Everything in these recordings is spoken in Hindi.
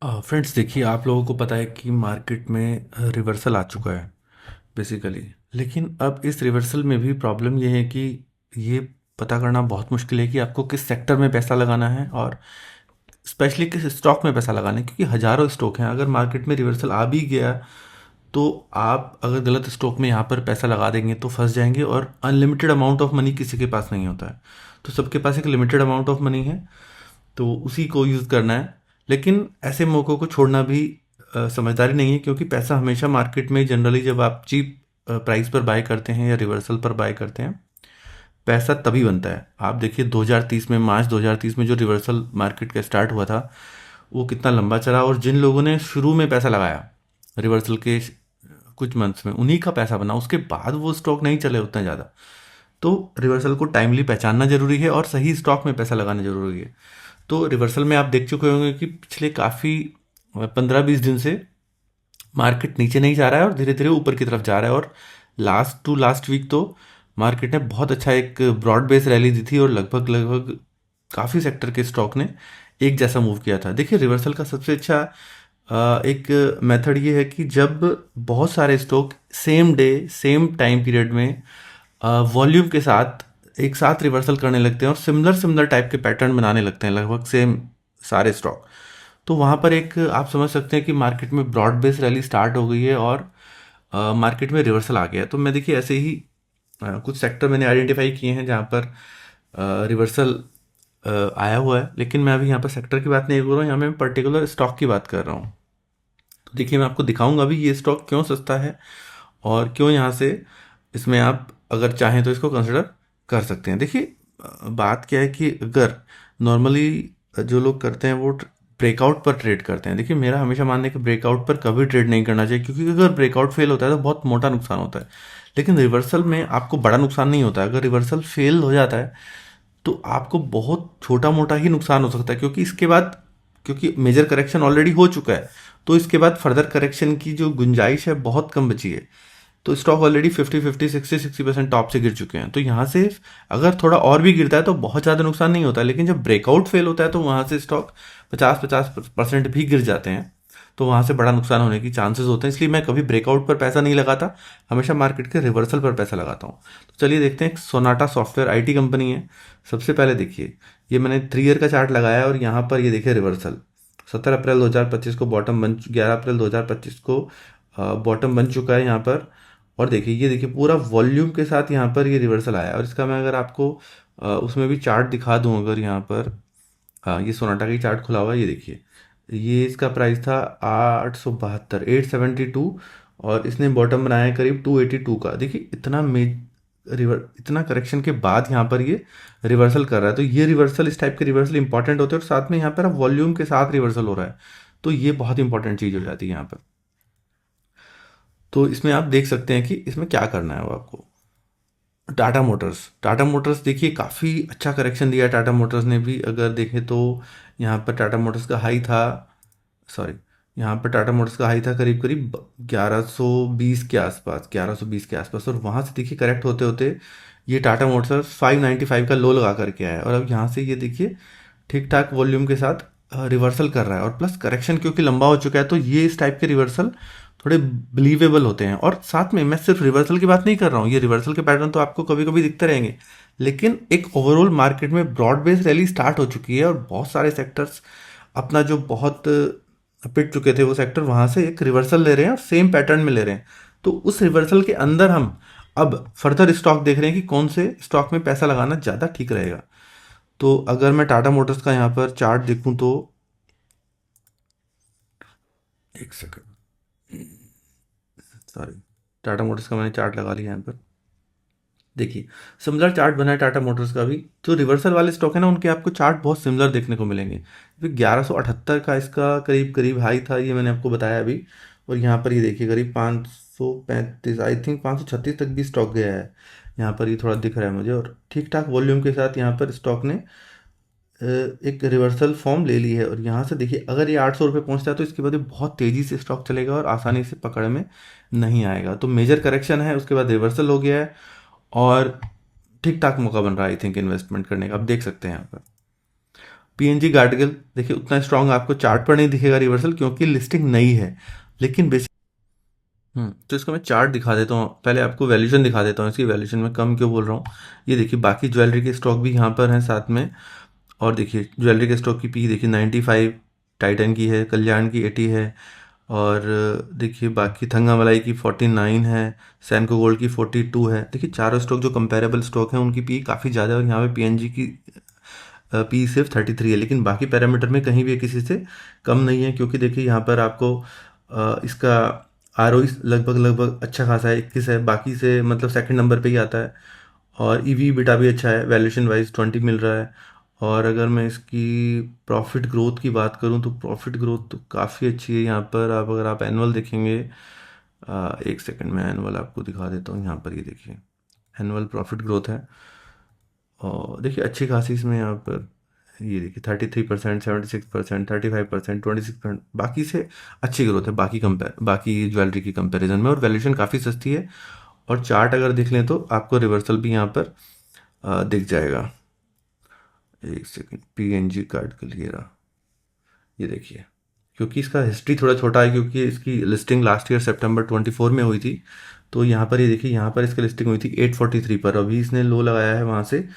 फ्रेंड्स देखिए, आप लोगों को पता है कि मार्केट में रिवर्सल आ चुका है बेसिकली। लेकिन अब इस रिवर्सल में भी प्रॉब्लम ये है कि ये पता करना बहुत मुश्किल है कि आपको किस सेक्टर में पैसा लगाना है और स्पेशली किस स्टॉक में पैसा लगाना है, क्योंकि हज़ारों स्टॉक हैं। अगर मार्केट में रिवर्सल आ भी गया तो आप अगर गलत स्टॉक में यहाँ पर पैसा लगा देंगे तो फंस जाएंगे, और अनलिमिटेड अमाउंट ऑफ मनी किसी के पास नहीं होता है। तो सबके पास एक लिमिटेड अमाउंट ऑफ मनी है, तो उसी को यूज़ करना है। लेकिन ऐसे मौक़ों को छोड़ना भी समझदारी नहीं है, क्योंकि पैसा हमेशा मार्केट में जनरली जब आप चीप प्राइस पर बाय करते हैं या रिवर्सल पर बाय करते हैं, पैसा तभी बनता है। आप देखिए 2030 में, मार्च 2030 में जो रिवर्सल मार्केट का स्टार्ट हुआ था, वो कितना लंबा चला, और जिन लोगों ने शुरू में पैसा लगाया रिवर्सल के कुछ मंथ्स में, उन्हीं का पैसा बना। उसके बाद वो स्टॉक नहीं चले उतना ज़्यादा। तो रिवर्सल को टाइमली पहचानना जरूरी है और सही स्टॉक में पैसा लगाना जरूरी है। तो रिवर्सल में आप देख चुके होंगे कि पिछले काफ़ी 15-20 दिन से मार्केट नीचे नहीं जा रहा है और धीरे धीरे ऊपर की तरफ जा रहा है। और लास्ट टू लास्ट वीक तो मार्केट ने बहुत अच्छा एक ब्रॉड बेस रैली दी थी, और लगभग लगभग काफ़ी सेक्टर के स्टॉक ने एक जैसा मूव किया था। देखिए, रिवर्सल का सबसे अच्छा एक मेथड ये है कि जब बहुत सारे stock same day same time period में वॉल्यूम के साथ एक साथ रिवर्सल करने लगते हैं और सिमिलर सिमिलर टाइप के पैटर्न बनाने लगते हैं, लगभग सेम सारे स्टॉक। तो वहाँ पर एक आप समझ सकते हैं कि मार्केट में ब्रॉड बेस रैली स्टार्ट हो गई है और मार्केट में रिवर्सल आ गया है। तो मैं देखिए ऐसे ही कुछ सेक्टर मैंने आइडेंटिफाई किए हैं जहाँ पर रिवर्सल आया हुआ है। लेकिन मैं अभी यहाँ पर सेक्टर की बात नहीं कर रहा हूँ, यहाँ मैं पर्टिकुलर स्टॉक की बात कर रहा हूँ। तो देखिए, मैं आपको दिखाऊंगा अभी ये स्टॉक क्यों सस्ता है और क्यों यहाँ से इसमें आप अगर चाहें तो इसको कंसिडर कर सकते हैं। देखिए, बात क्या है कि अगर नॉर्मली जो लोग करते हैं वो ब्रेकआउट पर ट्रेड करते हैं। देखिए, मेरा हमेशा मानना है कि ब्रेकआउट पर कभी ट्रेड नहीं करना चाहिए, क्योंकि अगर ब्रेकआउट फेल होता है तो बहुत मोटा नुकसान होता है। लेकिन रिवर्सल में आपको बड़ा नुकसान नहीं होता है। अगर रिवर्सल फेल हो जाता है तो आपको बहुत छोटा मोटा ही नुकसान हो सकता है, क्योंकि इसके बाद, क्योंकि मेजर करेक्शन ऑलरेडी हो चुका है, तो इसके बाद फर्दर करेक्शन की जो गुंजाइश है बहुत कम बची है। तो स्टॉक ऑलरेडी 50-50, 60-60% टॉप से गिर चुके हैं। तो यहाँ से अगर थोड़ा और भी गिरता है तो बहुत ज़्यादा नुकसान नहीं होता है। लेकिन जब ब्रेकआउट फेल होता है तो वहाँ से स्टॉक 50-50% भी गिर जाते हैं, तो वहाँ से बड़ा नुकसान होने की चांसेस होते हैं। इसलिए मैं कभी ब्रेकआउट पर पैसा नहीं लगाता, हमेशा मार्केट के रिवर्सल पर पैसा लगाता हूँ। तो चलिए देखते हैं। सोनाटा सॉफ्टवेयर आईटी कंपनी है। सबसे पहले देखिए, ये मैंने 3 ईयर का चार्ट लगाया है और यहाँ पर ये देखिए रिवर्सल 17 अप्रैल 2025 को बॉटम बन, 11 अप्रैल 2025 को बॉटम बन चुका है यहाँ पर। और देखिए, ये देखिए पूरा वॉल्यूम के साथ यहाँ पर ये रिवर्सल आया है। और इसका मैं अगर आपको उसमें भी चार्ट दिखा दूँ, अगर यहाँ पर ये सोनाटा का ही चार्ट खुला हुआ है, ये देखिए, ये इसका प्राइस था 872, और इसने बॉटम बनाया है करीब 282 का। देखिए, इतना करेक्शन के बाद यहाँ पर ये रिवर्सल कर रहा है। तो ये रिवर्सल, इस टाइप के रिवर्सल इंपॉर्टेंट होते हैं, और साथ में यहाँ पर वॉल्यूम के साथ रिवर्सल हो रहा है, तो ये बहुत इंपॉर्टेंट चीज़ हो जाती है यहाँ पर। तो इसमें आप देख सकते हैं कि इसमें क्या करना है वो आपको। टाटा मोटर्स देखिए काफ़ी अच्छा करेक्शन दिया है टाटा मोटर्स ने भी। अगर देखें तो यहाँ पर टाटा मोटर्स का हाई था, सॉरी, यहाँ पर टाटा मोटर्स का हाई था करीब करीब 1120 के आसपास, और वहाँ से देखिए करेक्ट होते होते ये टाटा मोटर्स 595 का लो लगा करके आया है। और अब यहाँ से ये देखिए ठीक ठाक वॉल्यूम के साथ रिवर्सल कर रहा है, और प्लस करेक्शन क्योंकि लंबा हो चुका है, तो ये इस टाइप के रिवर्सल थोड़े बिलीवेबल होते हैं। और साथ में मैं सिर्फ रिवर्सल की बात नहीं कर रहा हूँ, ये रिवर्सल के पैटर्न तो आपको कभी कभी दिखते रहेंगे, लेकिन एक ओवरऑल मार्केट में ब्रॉड बेस रैली स्टार्ट हो चुकी है और बहुत सारे सेक्टर्स अपना जो बहुत पिट चुके थे वो सेक्टर वहाँ से एक रिवर्सल ले रहे हैं और सेम पैटर्न में ले रहे हैं। तो उस रिवर्सल के अंदर हम अब फर्दर स्टॉक देख रहे हैं कि कौन से स्टॉक में पैसा लगाना ज़्यादा ठीक रहेगा। तो अगर मैं टाटा मोटर्स का यहाँ पर चार्ट देखूँ तो, एक सेकंड, सॉरी, टाटा मोटर्स का मैंने चार्ट लगा लिया यहाँ पर। देखिए, सिमिलर चार्ट बना है टाटा मोटर्स का भी। जो रिवर्सल वाले स्टॉक है ना, उनके आपको चार्ट बहुत सिमिलर देखने को मिलेंगे। तो 1178 का इसका करीब करीब हाई था, ये मैंने आपको बताया अभी। और यहाँ पर ये देखिए करीब 535, आई थिंक 536 तक भी स्टॉक गया है। यहाँ पर ये थोड़ा दिख रहा है मुझे, और ठीक ठाक वॉल्यूम के साथ यहाँ पर स्टॉक ने एक रिवर्सल फॉर्म ले ली है। और यहाँ से देखिए, अगर ये 800 रुपये पहुँचता है तो इसके बाद ये बहुत तेज़ी से स्टॉक चलेगा और आसानी से पकड़ में नहीं आएगा। तो मेजर करेक्शन है, उसके बाद रिवर्सल हो गया है और ठीक ठाक मौका बन रहा है आई थिंक इन्वेस्टमेंट करने का। आप देख सकते हैं यहाँ पर पीएनजी गार्डगिल देखिए उतना स्ट्रांग आपको चार्ट पर नहीं दिखेगा रिवर्सल, क्योंकि लिस्टिंग नई है, लेकिन बेसिक तो इसका मैं चार्ट दिखा देता हूँ। पहले आपको वैल्यूएशन दिखा देता हूँ, इसकी वैल्यूएशन में कम क्यों बोल रहा हूँ। ये देखिए बाकी ज्वेलरी के स्टॉक भी यहाँ पर हैं साथ में, और देखिए ज्वेलरी के स्टॉक की पी देखिए 95, टाइटन की है, कल्याण की 80 है, और देखिए बाकी थंगामलाई की 49 है, सैनको गोल्ड की 42 है। देखिए चारों स्टॉक जो कंपेरेबल स्टॉक हैं उनकी पी काफ़ी ज़्यादा है, और यहाँ पे पीएनजी की पी सिर्फ 33 है, लेकिन बाकी पैरामीटर में कहीं भी किसी से कम नहीं है, क्योंकि देखिए यहाँ पर आपको इसका आर लगभग लगभग अच्छा खासा है, 21 है, बाकी से मतलब सेकंड नंबर पे ही आता है। और ईवी बिटा भी अच्छा है, वैल्यूएशन वाइज 20 मिल रहा है। और अगर मैं इसकी प्रॉफिट ग्रोथ की बात करूं तो प्रॉफिट ग्रोथ तो काफ़ी अच्छी है यहाँ पर। आप अगर आप एनुअल देखेंगे, एक सेकंड में एनुअल आपको दिखा देता हूँ। यहाँ पर ये देखिए एनुअल प्रॉफिट ग्रोथ है, और देखिए अच्छी खासी इसमें यहाँ पर ये देखिए 33%, 76%, 35%, 26%, बाकी से अच्छी ग्रोथ है बाकी ज्वेलरी की कंपैरिजन में, और वैल्यूएशन काफ़ी सस्ती है। और चार्ट अगर देख लें तो आपको रिवर्सल भी यहाँ पर दिख जाएगा। एक सेकंड, पीएनजी कार्ड क्लियर, ये देखिए, क्योंकि इसका हिस्ट्री थोड़ा छोटा है, क्योंकि इसकी लिस्टिंग लास्ट ईयर सितंबर 24 में हुई थी। तो यहाँ पर ये देखिए, यहाँ पर इसकी लिस्टिंग हुई थी 843 पर, अभी इसने लो लगाया है वहाँ से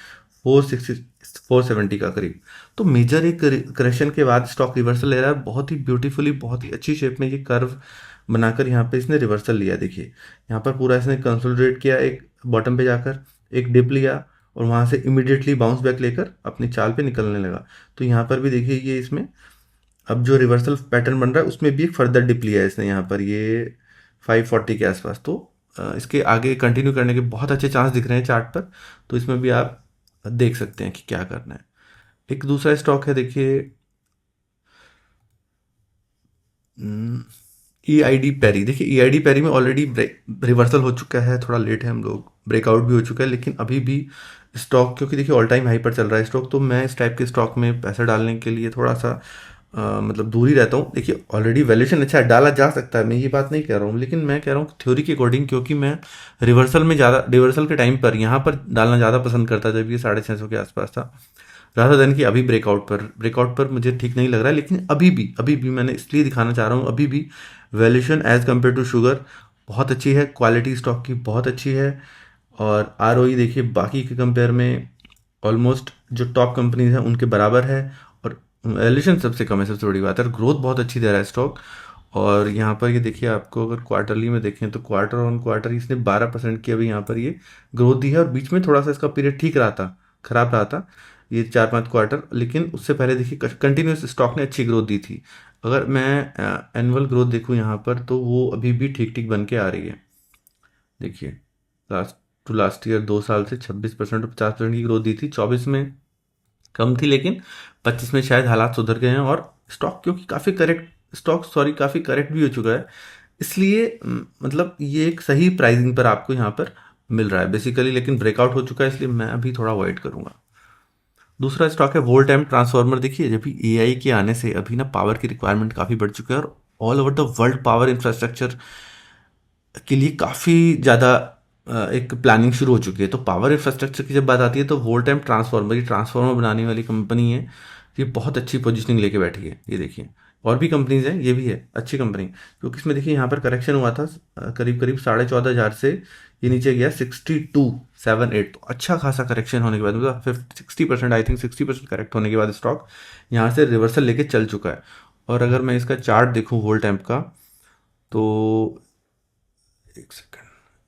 460 470 का करीब। तो मेजर एक करेक्शन के बाद स्टॉक रिवर्सल ले रहा है, बहुत ही ब्यूटीफुली, बहुत ही अच्छी शेप में ये कर्व बनाकर यहाँ पे इसने रिवर्सल लिया। देखिए यहाँ पर पूरा इसने कंसोलिडेट किया, एक बॉटम पे जाकर एक डिप लिया, और वहाँ से इमिडिएटली बाउंस बैक लेकर अपनी चाल पे निकलने लगा। तो यहाँ पर भी देखिए ये इसमें अब जो रिवर्सल पैटर्न बन रहा है उसमें भी एक फर्दर डिप लिया है इसने यहाँ पर, ये 540 के आसपास। तो इसके आगे कंटिन्यू करने के बहुत अच्छे चांस दिख रहे हैं चार्ट पर, तो इसमें भी आप देख सकते हैं कि क्या करना है। एक दूसरा स्टॉक है देखिए ईआईडी पैरी। देखिए ईआईडी पैरी में ऑलरेडी रिवर्सल हो चुका है, थोड़ा लेट है, हम लोग ब्रेकआउट भी हो चुका है, लेकिन अभी भी स्टॉक, क्योंकि देखिए ऑल टाइम हाई पर चल रहा है स्टॉक, तो मैं इस टाइप के स्टॉक में पैसा डालने के लिए थोड़ा सा मतलब दूर ही रहता हूँ। देखिए ऑलरेडी वैल्यूएशन अच्छा है, डाला जा सकता है, मैं ये बात नहीं कह रहा हूँ, लेकिन मैं कह रहा हूँ थ्योरी के अकॉर्डिंग, क्योंकि मैं रिवर्सल के टाइम पर यहाँ पर डालना ज़्यादा पसंद करता जब ये 650 के आसपास था, राधा देन कि अभी ब्रेकआउट पर मुझे ठीक नहीं लग रहा है। लेकिन अभी भी मैंने इसलिए दिखाना चाह रहा हूँ, अभी भी valuation as compare to sugar बहुत अच्छी है, क्वालिटी स्टॉक की बहुत अच्छी है, और आरओई देखिए बाकी के कंपेयर में ऑलमोस्ट जो टॉप कंपनीज हैं उनके बराबर है, और वैल्यूएशन सबसे कम है, सबसे बड़ी बात है। ग्रोथ बहुत अच्छी दे रहा है स्टॉक। और यहाँ पर ये देखिए, आपको अगर क्वार्टरली में देखें तो क्वार्टर ऑन क्वार्टर इसने 12% की अभी यहाँ पर ये ग्रोथ दी है, और बीच में थोड़ा सा इसका पीरियड ठीक रहा था, खराब रहा था ये 4-5 क्वार्टर, लेकिन उससे पहले देखिए कंटिन्यूस स्टॉक ने अच्छी ग्रोथ दी थी। अगर मैं एनुअल ग्रोथ देखूँ यहाँ पर, तो वो अभी भी ठीक ठीक बन के आ रही है। देखिए लास्ट ईयर 2 साल से 26% और 50% की ग्रोथ दी थी, 24 में कम थी, लेकिन 25 में शायद हालात सुधर गए हैं, और स्टॉक क्योंकि काफ़ी करेक्ट भी हो चुका है, इसलिए मतलब ये एक सही प्राइसिंग पर आपको यहाँ पर मिल रहा है बेसिकली, लेकिन ब्रेकआउट हो चुका है, इसलिए मैं अभी थोड़ा अवॉइड करूँगा। दूसरा स्टॉक है वोल्ट एम ट्रांसफार्मर। देखिए जब भी एआई के आने से अभी ना पावर की रिक्वायरमेंट काफ़ी बढ़ चुकी है, और all over the world power infrastructure के लिए काफ़ी ज़्यादा एक प्लानिंग शुरू हो चुकी है। तो पावर इंफ्रास्ट्रक्चर की जब बात आती है तो वोल्ट एम ट्रांसफार्मर, ये ट्रांसफार्मर बनाने वाली कंपनी है, ये बहुत अच्छी पोजीशनिंग लेके बैठी है। ये देखिए और भी कंपनीज हैं, ये भी है अच्छी कंपनी, क्योंकि इसमें देखिए यहाँ पर करेक्शन हुआ था करीब करीब 14,500 से ये नीचे गया 6278। तो अच्छा खासा करेक्शन होने के बाद, मतलब 60%, आई थिंक 60% करेक्ट होने के बाद स्टॉक यहाँ से रिवर्सल लेके चल चुका है। और अगर मैं इसका चार्ट देखूँ वोल्ट एम्प का, तो एक सेकंड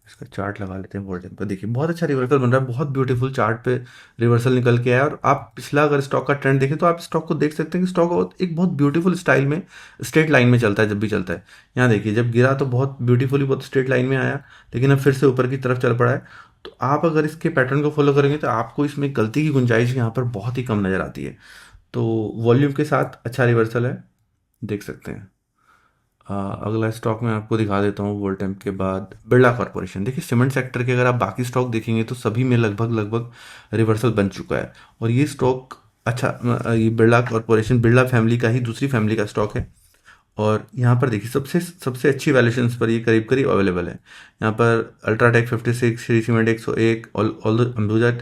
इसका चार्ट लगा लेते हैं। वोल्ट एम्प पर देखिए बहुत अच्छा रिवर्सल बन रहा है, बहुत ब्यूटीफुल चार्ट पे रिवर्सल निकल के आया। और आप पिछला अगर स्टॉक का ट्रेंड देखें तो आप स्टॉक को देख सकते हैं कि स्टॉक एक बहुत ब्यूटीफुल स्टाइल में स्ट्रेट लाइन में चलता है जब भी चलता है। यहाँ देखिए जब गिरा तो बहुत ब्यूटीफुली बहुत स्ट्रेट लाइन में आया, लेकिन अब फिर से ऊपर की तरफ चल पड़ा है। तो आप अगर इसके पैटर्न को फॉलो करेंगे तो आपको इसमें गलती की गुंजाइश यहाँ पर बहुत ही कम नज़र आती है। तो वॉल्यूम के साथ अच्छा रिवर्सल है, देख सकते हैं। अगला स्टॉक मैं आपको दिखा देता हूँ वोल्ट एम्प के बाद, बिरला कॉर्पोरेशन। देखिए सीमेंट सेक्टर के अगर आप बाकी स्टॉक देखेंगे तो सभी में लगभग लगभग रिवर्सल बन चुका है, और ये स्टॉक अच्छा ये बिरला कॉर्पोरेशन बिरला फैमिली का ही दूसरी फैमिली का स्टॉक है। और यहाँ पर देखिए सबसे सबसे अच्छी वैल्यूएशंस पर ये करीब करीब अवेलेबल है। यहाँ पर अल्ट्राटेक 56, श्री सीमेंट 101, ऑल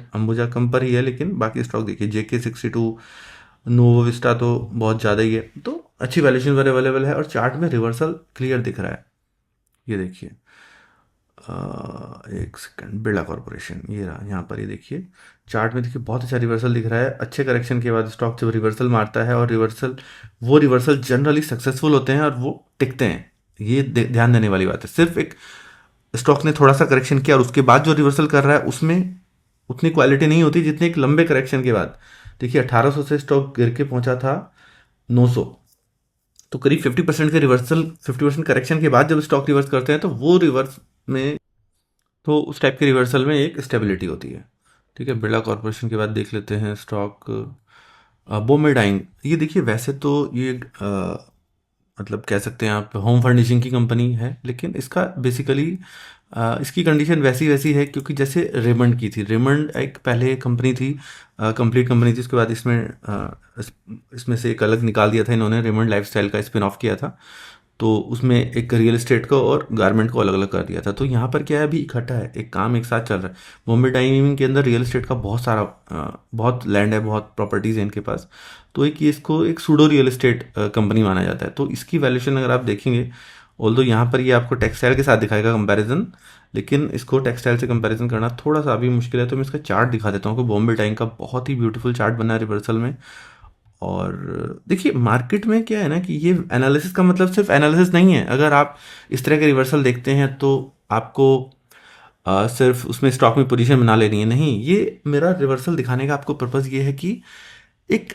अंबुजा कम पर ही है, लेकिन बाकी स्टॉक देखिए जेके 62, नोवो विस्टा तो बहुत ज़्यादा ही है, तो अच्छी वैल्यूएशन पर अवेलेबल है और चार्ट में रिवर्सल क्लियर दिख रहा है। ये देखिए, एक सेकंड, बिरला कॉर्पोरेशन ये रहा, यहाँ पर ये देखिए चार्ट में देखिए बहुत अच्छा रिवर्सल दिख रहा है। अच्छे करेक्शन के बाद स्टॉक जब रिवर्सल मारता है और वो रिवर्सल जनरली सक्सेसफुल होते हैं और वो टिकते हैं। ये ध्यान देने वाली बात है। सिर्फ एक स्टॉक ने थोड़ा सा करेक्शन किया और उसके बाद जो रिवर्सल कर रहा है उसमें उतनी क्वालिटी नहीं होती जितनी एक लंबे करेक्शन के बाद। देखिए 1800 से स्टॉक गिर के पहुंचा था 900, तो करीब 50% के रिवर्सल, 50% करेक्शन के बाद जब स्टॉक रिवर्स करते हैं तो वो रिवर्स में, तो उस टाइप के रिवर्सल में एक स्टेबिलिटी होती है। ठीक है, बिरला कॉर्पोरेशन के बाद देख लेते हैं स्टॉक बोम्बे डाइंग। ये देखिए वैसे तो ये मतलब कह सकते हैं आप होम फर्निशिंग की कंपनी है, लेकिन इसका बेसिकली इसकी कंडीशन वैसी वैसी है क्योंकि जैसे रेमंड की थी। रेमंड एक पहले कंपनी थी, कंप्लीट कंपनी थी, उसके बाद इसमें से एक अलग निकाल दिया था इन्होंने, रेमंड लाइफस्टाइल का स्पिन ऑफ किया था, तो उसमें एक रियल एस्टेट को और गारमेंट को अलग अलग कर दिया था। तो यहाँ पर क्या है, अभी इकट्ठा है, एक काम एक साथ चल रहा है। बॉम्बे डाइनिंग के अंदर रियल एस्टेट का बहुत सारा बहुत लैंड है, बहुत प्रॉपर्टीज़ है इनके पास, तो एक ये इसको एक सूडो रियल एस्टेट कंपनी माना जाता है। तो इसकी वैल्यूएशन अगर आप देखेंगे, ऑल्दो यहाँ पर ये आपको टेक्सटाइल के साथ दिखाएगा कंपैरिजन, लेकिन इसको टेक्सटाइल से कंपैरिजन करना थोड़ा सा अभी मुश्किल है। तो मैं इसका चार्ट दिखा देता हूँ कि बॉम्बे डाइंग का बहुत ही ब्यूटीफुल चार्ट बना है रिवर्सल में। और देखिए मार्केट में क्या है ना कि ये एनालिसिस का मतलब सिर्फ एनालिसिस नहीं है। अगर आप इस तरह के रिवर्सल देखते हैं तो आपको सिर्फ उसमें स्टॉक में पोजीशन बना लेनी है, नहीं। ये मेरा रिवर्सल दिखाने का आपको पर्पज़ ये है कि एक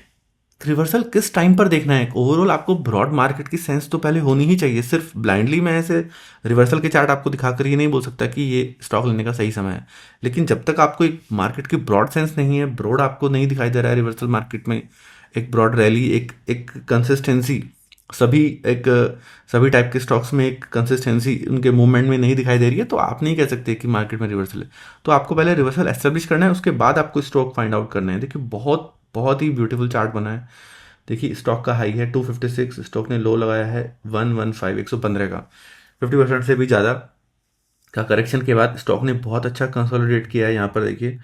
रिवर्सल किस टाइम पर देखना है। ओवरऑल आपको ब्रॉड मार्केट की सेंस तो पहले होनी ही चाहिए। सिर्फ ब्लाइंडली मैं ऐसे रिवर्सल के चार्ट आपको दिखाकर ये नहीं बोल सकता कि ये स्टॉक लेने का सही समय है, लेकिन जब तक आपको एक मार्केट की ब्रॉड सेंस नहीं है, ब्रॉड आपको नहीं दिखाई दे रहा है रिवर्सल मार्केट में, एक ब्रॉड रैली, एक कंसिस्टेंसी, सभी एक सभी टाइप के स्टॉक्स में एक कंसिस्टेंसी उनके मूवमेंट में नहीं दिखाई दे रही है, तो आप नहीं कह सकते कि मार्केट में रिवर्सल है। तो आपको पहले रिवर्सल एस्टेब्लिश करना है, उसके बाद आपको स्टॉक फाइंड आउट करना है। देखिए बहुत बहुत ही ब्यूटीफुल चार्ट बना है। देखिए स्टॉक का हाई है 256, स्टॉक ने लो लगाया है 115, 115 का, 50% से भी ज़्यादा का करेक्शन के बाद स्टॉक ने बहुत अच्छा कंसोलिडेट किया है यहाँ पर देखिए।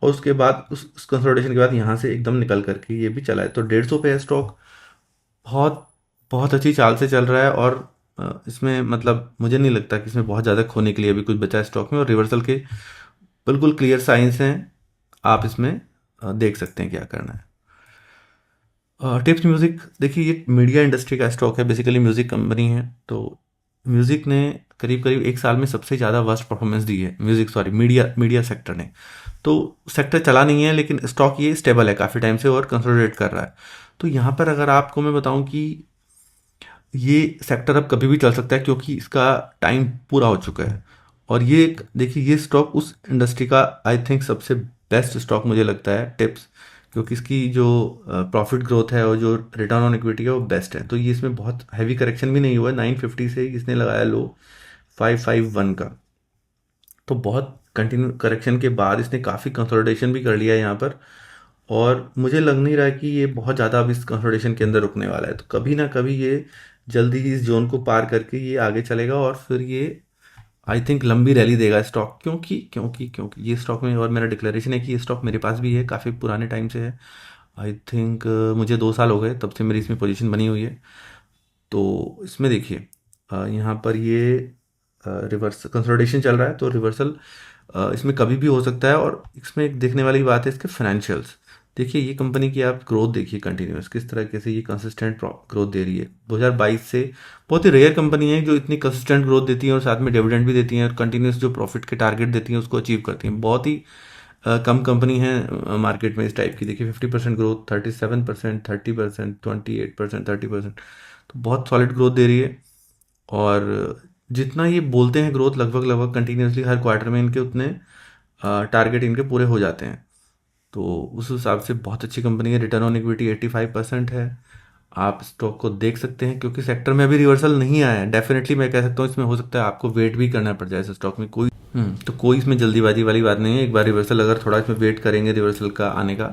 और उसके बाद उस कंसोलिडेशन के बाद यहाँ से एकदम निकल करके ये भी चला है, तो 150 पे है स्टॉक। बहुत बहुत अच्छी चाल से चल रहा है और इसमें मतलब मुझे नहीं लगता कि इसमें बहुत ज़्यादा खोने के लिए अभी कुछ बचा है स्टॉक में, और रिवर्सल के बिल्कुल क्लियर साइंस हैं। आप इसमें देख सकते हैं क्या करना है। टिप्स म्यूज़िक, देखिए ये मीडिया इंडस्ट्री का स्टॉक है, बेसिकली म्यूज़िक कंपनी है। तो म्यूज़िक ने करीब करीब एक साल में सबसे ज़्यादा वर्स्ट परफॉर्मेंस दी है, मीडिया सेक्टर ने। तो सेक्टर चला नहीं है, लेकिन स्टॉक ये स्टेबल है काफ़ी टाइम से और कंसोलिडेट कर रहा है। तो यहाँ पर अगर आपको मैं बताऊँ कि ये सेक्टर अब कभी भी चल सकता है क्योंकि इसका टाइम पूरा हो चुका है। और ये देखिए ये स्टॉक उस इंडस्ट्री का आई थिंक सबसे बेस्ट स्टॉक मुझे लगता है टिप्स, क्योंकि इसकी जो प्रॉफिट ग्रोथ है और जो रिटर्न ऑन इक्विटी है वो बेस्ट है। तो ये इसमें बहुत हैवी करेक्शन भी नहीं हुआ है, 950 से इसने लगाया लो 551 का, तो बहुत कंटिन्यू करेक्शन के बाद इसने काफ़ी कंसोलिडेशन भी कर लिया है यहाँ पर। और मुझे लग नहीं रहा कि ये बहुत ज़्यादा अब इस कंसोलिडेशन के अंदर रुकने वाला है, तो कभी ना कभी ये जल्दी ही इस जोन को पार करके ये आगे चलेगा और फिर ये आई थिंक लंबी रैली देगा स्टॉक, क्योंकि क्योंकि क्योंकि ये स्टॉक में, और मेरा डिक्लेरेशन है कि ये स्टॉक मेरे पास भी है, काफ़ी पुराने टाइम से है। आई थिंक मुझे 2 साल हो गए तब से मेरी इसमें पोजीशन बनी हुई है। तो इसमें देखिए यहाँ पर ये रिवर्स कंसोलिडेशन चल रहा है, तो रिवर्सल इसमें कभी भी हो सकता है। और इसमें एक देखने वाली बात है इसके फाइनेंशियल्स। देखिए ये कंपनी की आप ग्रोथ देखिए कंटिन्यूस, किस तरीके से ये कंसिस्टेंट ग्रोथ दे रही है 2022 से। बहुत ही रेयर कंपनी है जो इतनी कंसिस्टेंट ग्रोथ देती है और साथ में डिविडेंड भी देती है और कंटिन्यूस जो प्रॉफिट के टारगेट देती हैं उसको अचीव करती हैं। बहुत ही कम कंपनी है मार्केट में इस टाइप की। देखिए 50% ग्रोथ, 37%, 30%, 28%, 30%, तो बहुत सॉलिड ग्रोथ दे रही है। और जितना ये बोलते हैं ग्रोथ लगभग लगभग कंटिन्यूसली हर क्वार्टर में इनके उतने टारगेट इनके पूरे हो जाते हैं। तो उस हिसाब से बहुत अच्छी कंपनी है। रिटर्न ऑन इक्विटी 85% है। आप स्टॉक को देख सकते हैं क्योंकि सेक्टर में अभी रिवर्सल नहीं आया है। डेफिनेटली मैं कह सकता हूँ इसमें हो सकता है आपको वेट भी करना पड़ जाए इस स्टॉक में, कोई इसमें जल्दीबाजी वाली बात नहीं है। एक बार रिवर्सल अगर थोड़ा इसमें वेट करेंगे रिवर्सल का आने का,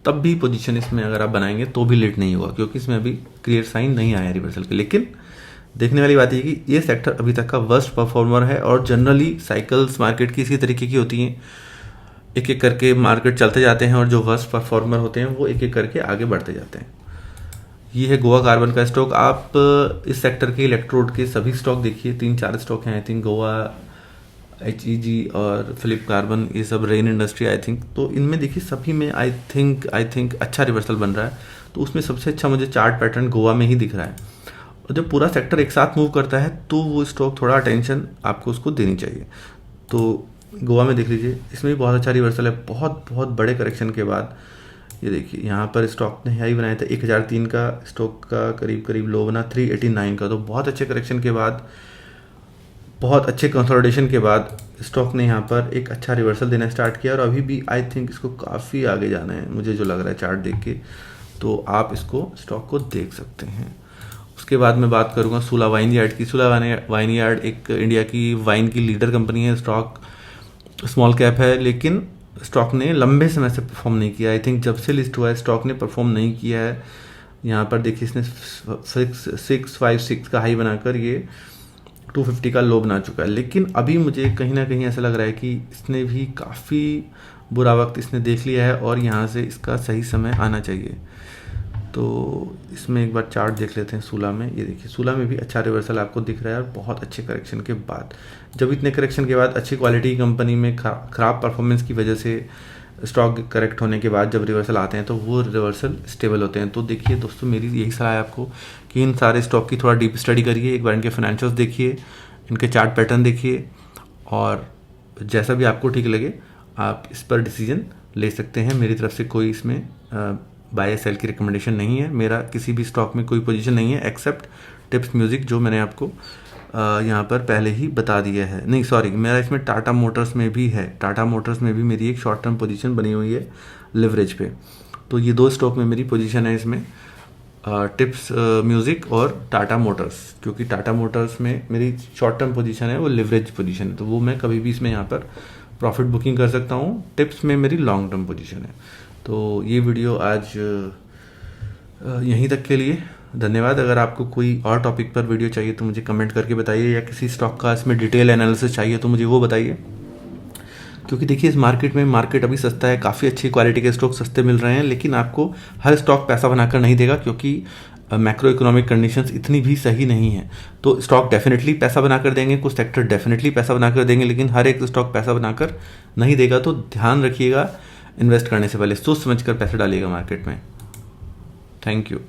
तब भी पोजीशन इसमें अगर आप बनाएंगे तो भी लेट नहीं होगा, क्योंकि इसमें अभी क्लियर साइन नहीं आया रिवर्सल के। लेकिन देखने वाली बात है कि ये सेक्टर अभी तक का वर्स्ट परफॉर्मर है और जनरली साइकिल्स मार्केट की इसी तरीके की होती हैं। एक एक करके मार्केट चलते जाते हैं और जो वर्स्ट परफॉर्मर होते हैं वो एक एक करके आगे बढ़ते जाते हैं। ये है गोवा कार्बन का स्टॉक। आप इस सेक्टर के इलेक्ट्रोड के सभी स्टॉक देखिए, 3-4 स्टॉक हैं आई थिंक, गोवा, HEG और फिलिप कार्बन, ये सब रेन इंडस्ट्री आई थिंक। तो इनमें देखिए सभी में आई थिंक अच्छा रिवर्सल बन रहा है। तो उसमें सबसे अच्छा मुझे चार्ट पैटर्न गोवा में ही दिख रहा है। और जब पूरा सेक्टर एक साथ मूव करता है तो वो स्टॉक थोड़ा अटेंशन आपको उसको देनी चाहिए। तो गोवा में देख लीजिए, इसमें भी बहुत अच्छा रिवर्सल है बहुत बहुत बड़े करेक्शन के बाद। ये देखिए यहाँ पर स्टॉक ने हाई बनाया था 1003 का, स्टॉक का करीब करीब लो बना 389 का। तो बहुत अच्छे करेक्शन के बाद, बहुत अच्छे कंसोलिडेशन के बाद स्टॉक ने यहाँ पर एक अच्छा रिवर्सल देना स्टार्ट किया और अभी भी आई थिंक इसको काफ़ी आगे जाना है मुझे जो लग रहा है चार्ट देख के। तो आप इसको स्टॉक को देख सकते हैं। उसके बाद मैं बात करूँगा सूला वाइन यार्ड की। सूला वाइन यार्ड एक इंडिया की वाइन की लीडर कंपनी है। स्टॉक स्मॉल कैप है, लेकिन स्टॉक ने लंबे समय से परफॉर्म नहीं किया। आई थिंक जब से लिस्ट हुआ है स्टॉक ने परफॉर्म नहीं किया है। यहाँ पर देखिए इसने 656 का हाई बनाकर ये 250 का लो बना चुका है। लेकिन अभी मुझे कहीं ना कहीं ऐसा लग रहा है कि इसने भी काफ़ी बुरा वक्त इसने देख लिया है और यहाँ से इसका सही समय आना चाहिए। तो इसमें एक बार चार्ट देख लेते हैं सूला में। ये देखिए सूला में भी अच्छा रिवर्सल आपको दिख रहा है और बहुत अच्छे करेक्शन के बाद। जब इतने करेक्शन के बाद अच्छी क्वालिटी कंपनी में ख़राब परफॉर्मेंस की वजह से स्टॉक करेक्ट होने के बाद जब रिवर्सल आते हैं तो वो रिवर्सल स्टेबल होते हैं। तो देखिए दोस्तों, मेरी यही सलाह है आपको कि इन सारे स्टॉक की थोड़ा डीप स्टडी करिए, एक बार इनके फाइनेंशियल्स देखिए, इनके चार्ट पैटर्न देखिए और जैसा भी आपको ठीक लगे आप इस पर डिसीजन ले सकते हैं। मेरी तरफ से कोई इसमें बाय सेल की रिकमेंडेशन नहीं है। मेरा किसी भी स्टॉक में कोई पोजीशन नहीं है एक्सेप्ट टिप्स म्यूजिक जो मैंने आपको यहाँ पर पहले ही बता दिया है। नहीं सॉरी, मेरा इसमें टाटा मोटर्स में भी है। टाटा मोटर्स में भी मेरी एक शॉर्ट टर्म पोजीशन बनी हुई है लिवरेज पे। तो ये 2 स्टॉक में मेरी पोजीशन है इसमें, टिप्स म्यूज़िक और टाटा मोटर्स। क्योंकि टाटा मोटर्स में मेरी शॉर्ट टर्म पोजीशन है, वो लिवरेज पोजीशन है, तो वो मैं कभी भी इसमें यहाँ पर प्रॉफिट बुकिंग कर सकता हूँ। टिप्स में मेरी लॉन्ग टर्म पोजीशन है। तो ये वीडियो आज यहीं तक के लिए धन्यवाद। अगर आपको कोई और टॉपिक पर वीडियो चाहिए तो मुझे कमेंट करके बताइए, या किसी स्टॉक का इसमें डिटेल एनालिसिस चाहिए तो मुझे वो बताइए। क्योंकि देखिए इस मार्केट अभी सस्ता है, काफ़ी अच्छी क्वालिटी के स्टॉक सस्ते मिल रहे हैं, लेकिन आपको हर स्टॉक पैसा बनाकर नहीं देगा क्योंकि मैक्रो इकोनॉमिक कंडीशंस इतनी भी सही नहीं है। तो स्टॉक डेफिनेटली पैसा बनाकर देंगे, कुछ सेक्टर डेफिनेटली पैसा बनाकर देंगे, लेकिन हर एक स्टॉक पैसा बनाकर नहीं देगा। तो ध्यान रखिएगा, इन्वेस्ट करने से पहले सोच समझ कर पैसे डालिएगा मार्केट में। Thank you.